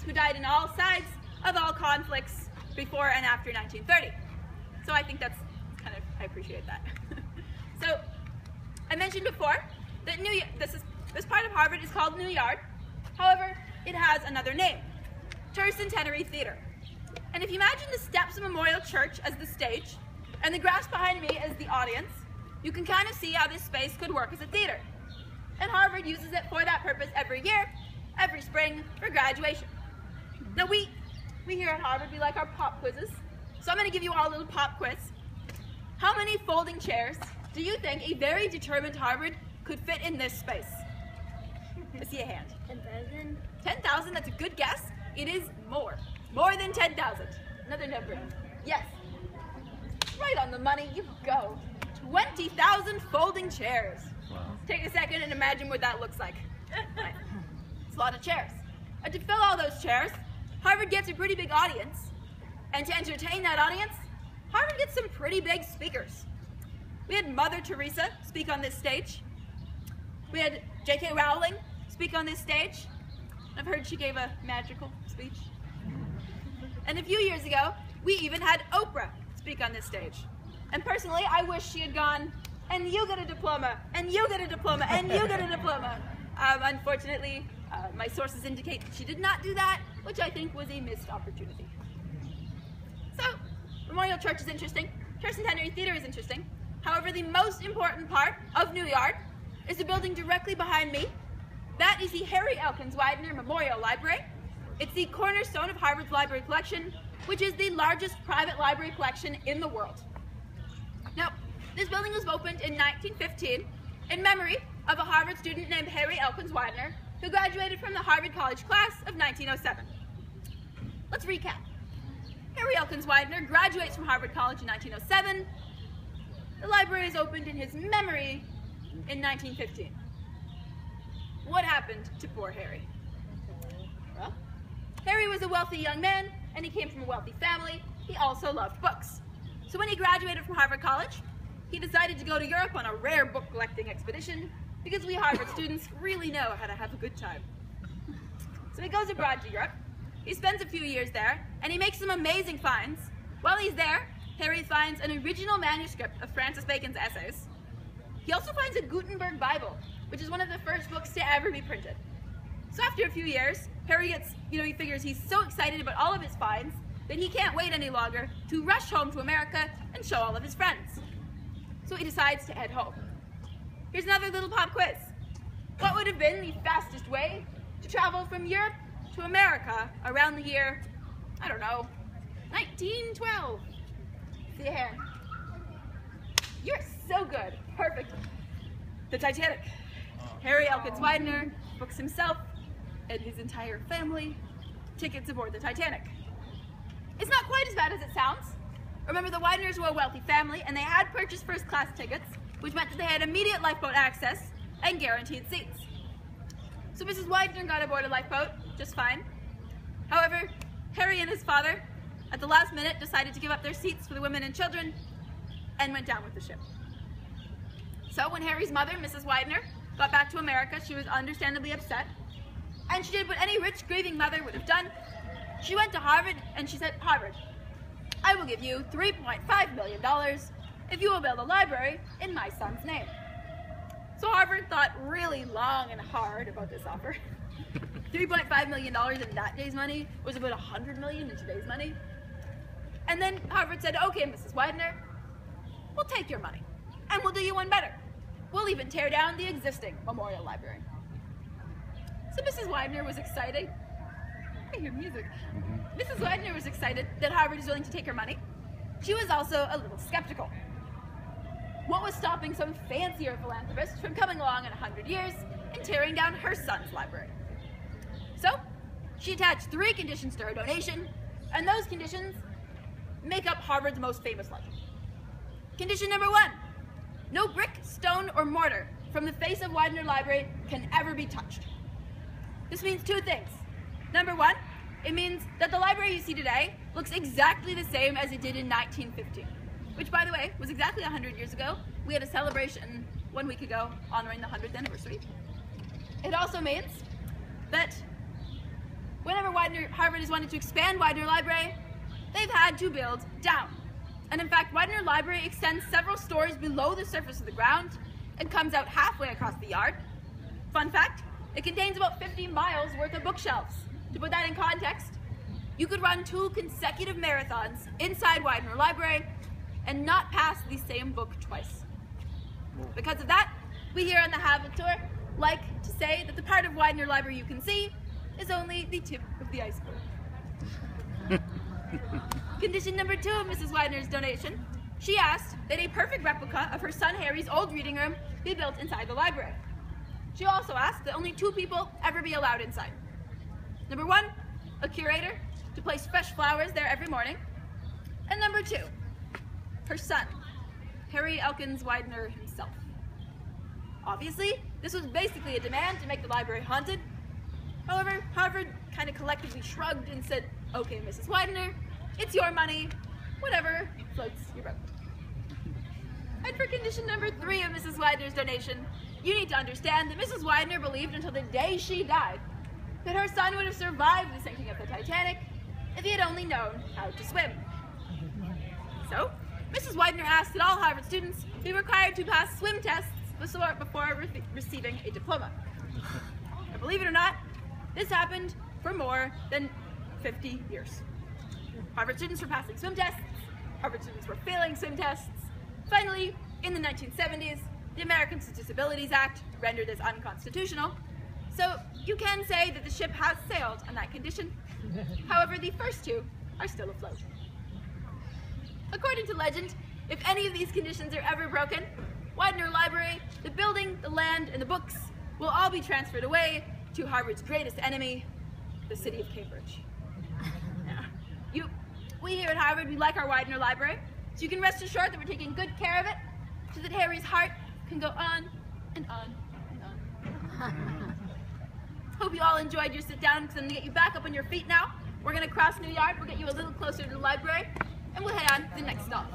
who died in all sides of all conflicts before and after 1930. So I think that's I appreciate that. So I mentioned before that this part of Harvard is called New Yard. However, it has another name, Tercentenary Theater. And if you imagine the steps of Memorial Church as the stage and the grass behind me as the audience, you can kind of see how this space could work as a theater. And Harvard uses it for that purpose every year, every spring, for graduation. Now we here at Harvard, we like our pop quizzes. So I'm going to give you all a little pop quiz. How many folding chairs do you think a very determined Harvard could fit in this space? I see a hand. 10,000. 10,000, that's a good guess. It is more. More than 10,000. Another number. Yes. Right on the money, you go. 20,000 folding chairs. Wow. Take a second and imagine what that looks like. It's a lot of chairs. And to fill all those chairs, Harvard gets a pretty big audience. And to entertain that audience, Harvard gets some pretty big speakers. We had Mother Teresa speak on this stage. We had J.K. Rowling speak on this stage. I've heard she gave a magical speech. And a few years ago, we even had Oprah speak on this stage. And personally, I wish she had gone, and you get a diploma, and you get a diploma, and you get a diploma. Unfortunately, my sources indicate she did not do that, which I think was a missed opportunity. So, Memorial Church is interesting. Tercentenary Theater is interesting. However, the most important part of New Yard is the building directly behind me. That is the Harry Elkins Widener Memorial Library. It's the cornerstone of Harvard's library collection, which is the largest private library collection in the world. Now, this building was opened in 1915 in memory of a Harvard student named Harry Elkins Widener, who graduated from the Harvard College class of 1907. Let's recap. Harry Elkins Widener graduates from Harvard College in 1907. The library is opened in his memory in 1915. What happened to poor Harry? Well, Harry was a wealthy young man, and he came from a wealthy family. He also loved books. So when he graduated from Harvard College, he decided to go to Europe on a rare book collecting expedition, because we Harvard students really know how to have a good time. So he goes abroad to Europe. He spends a few years there, and he makes some amazing finds. While he's there, Harry finds an original manuscript of Francis Bacon's essays. He also finds a Gutenberg Bible, which is one of the first books to ever be printed. So after a few years, Harry gets, he figures he's so excited about all of his finds that he can't wait any longer to rush home to America and show all of his friends. So he decides to head home. Here's another little pop quiz. What would have been the fastest way to travel from Europe to America around the year, I don't know, 1912? See a hand. You're so good. Perfect. The Titanic. Harry Elkins Widener books himself and his entire family tickets aboard the Titanic. It's not quite as bad as it sounds. Remember, the Wideners were a wealthy family, and they had purchased first-class tickets, which meant that they had immediate lifeboat access and guaranteed seats. So Mrs. Widener got aboard a lifeboat just fine. However, Harry and his father, at the last minute, decided to give up their seats for the women and children and went down with the ship. So when Harry's mother, Mrs. Widener, got back to America, she was understandably upset. And she did what any rich, grieving mother would have done. She went to Harvard and she said, Harvard, I will give you $3.5 million if you will build a library in my son's name. So Harvard thought really long and hard about this offer. $3.5 million in that day's money was about $100 million in today's money. And then Harvard said, okay, Mrs. Widener, we'll take your money and we'll do you one better. We'll even tear down the existing Memorial Library. So Mrs. Widener was excited. I hear music. Mrs. Widener was excited that Harvard was willing to take her money. She was also a little skeptical. What was stopping some fancier philanthropist from coming along in 100 years and tearing down her son's library? So, she attached 3 conditions to her donation, and those conditions make up Harvard's most famous legend. Condition number 1, no brick, stone, or mortar from the face of Widener Library can ever be touched. This means 2 things. Number 1, it means that the library you see today looks exactly the same as it did in 1915, which, by the way, was exactly 100 years ago. We had a celebration 1 week ago honoring the 100th anniversary. It also means that whenever Harvard has wanted to expand Widener Library, they've had to build down. And in fact, Widener Library extends several stories below the surface of the ground and comes out halfway across the yard. Fun fact, it contains about 50 miles worth of bookshelves. To put that in context, you could run 2 consecutive marathons inside Widener Library and not pass the same book twice. Because of that, we here on the Habit Tour like to say that the part of Widener Library you can see is only the tip of the iceberg. Condition number 2 of Mrs. Widener's donation, she asked that a perfect replica of her son Harry's old reading room be built inside the library. She also asked that only 2 people ever be allowed inside. Number 1, a curator to place fresh flowers there every morning. And number 2, her son, Harry Elkins Widener himself. Obviously, this was basically a demand to make the library haunted. However, Harvard kind of collectively shrugged and said, okay, Mrs. Widener, it's your money, whatever floats your boat. And for condition number 3 of Mrs. Widener's donation, you need to understand that Mrs. Widener believed until the day she died that her son would have survived the sinking of the Titanic if he had only known how to swim. So, Mrs. Widener asked that all Harvard students be required to pass swim tests before receiving a diploma. And believe it or not, this happened for more than 50 years. Harvard students were passing swim tests, Harvard students were failing swim tests. Finally, in the 1970s, the Americans with Disabilities Act rendered this unconstitutional. So you can say that the ship has sailed on that condition. However, the first 2 are still afloat. According to legend, if any of these conditions are ever broken, Widener Library, the building, the land, and the books will all be transferred away to Harvard's greatest enemy, the city of Cambridge. We here at Harvard, we like our Widener Library, so you can rest assured that we're taking good care of it so that Harry's heart can go on and on and on. Hope you all enjoyed your sit down, because I'm going to get you back up on your feet now. We're going to cross New Yard, we'll get you a little closer to the library, and we'll head on to the next stop.